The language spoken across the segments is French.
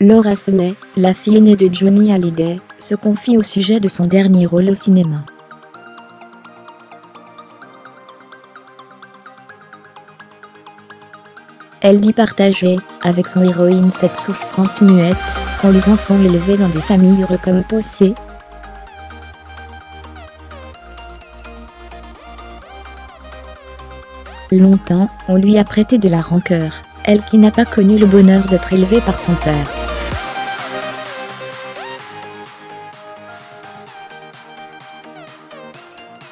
Laura Smith, la fille aînée de Johnny Hallyday, se confie au sujet de son dernier rôle au cinéma. Elle dit partager, avec son héroïne, cette souffrance muette, qu'ont les enfants élevés dans des familles recomposées. Longtemps, on lui a prêté de la rancœur, elle qui n'a pas connu le bonheur d'être élevée par son père.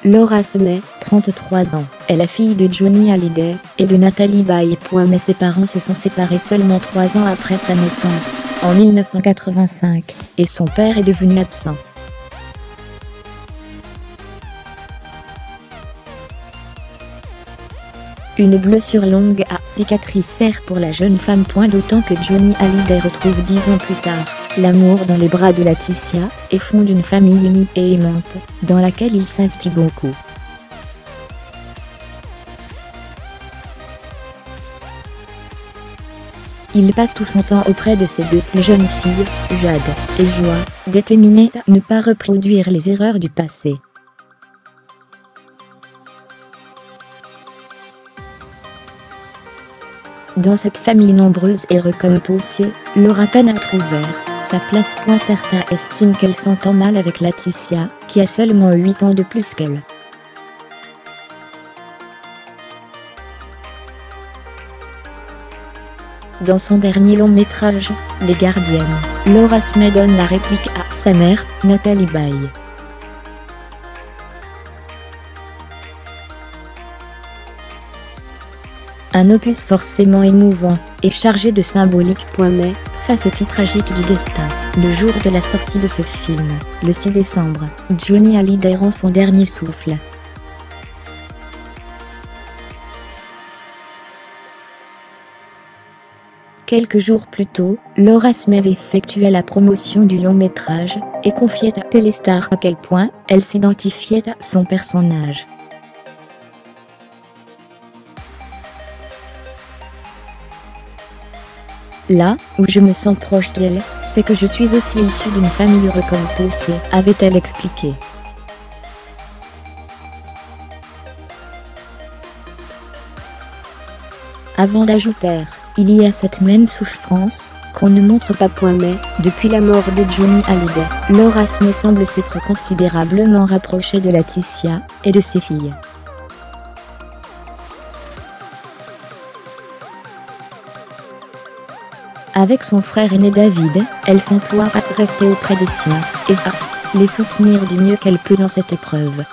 Laura Smith, 33 ans, est la fille de Johnny Hallyday et de Natalie Baye. Mais ses parents se sont séparés seulement 3 ans après sa naissance, en 1985, et son père est devenu absent. Une blessure longue à cicatrice sert pour la jeune femme. D'autant que Johnny Hallyday retrouve 10 ans plus tard l'amour dans les bras de Laetitia et fonde une famille unie et aimante, dans laquelle il s'investit beaucoup. Il passe tout son temps auprès de ses deux plus jeunes filles, Jade et Joie, déterminé à ne pas reproduire les erreurs du passé. Dans cette famille nombreuse et recomposée, Laura peine à trouver sa place. Certains estiment qu'elle s'entend mal avec Laetitia, qui a seulement 8 ans de plus qu'elle. Dans son dernier long métrage, Les Gardiennes, Laura Smith donne la réplique à sa mère, Natalie Baye. Un opus forcément émouvant et chargé de symbolique. Mais, face au titre tragique du destin, le jour de la sortie de ce film, le 6 décembre, Johnny Hallyday rend son dernier souffle. Quelques jours plus tôt, Laura Smith effectuait la promotion du long métrage et confiait à Téléstar à quel point elle s'identifiait à son personnage. Là où je me sens proche d'elle, c'est que je suis aussi issue d'une famille recomposée, avait-elle expliqué. Avant d'ajouter, il y a cette même souffrance, qu'on ne montre pas. Mais, depuis la mort de Johnny Hallyday, Laura Smith semble s'être considérablement rapprochée de Laetitia et de ses filles. Avec son frère aîné David, elle s'emploie à rester auprès des siens et à les soutenir du mieux qu'elle peut dans cette épreuve.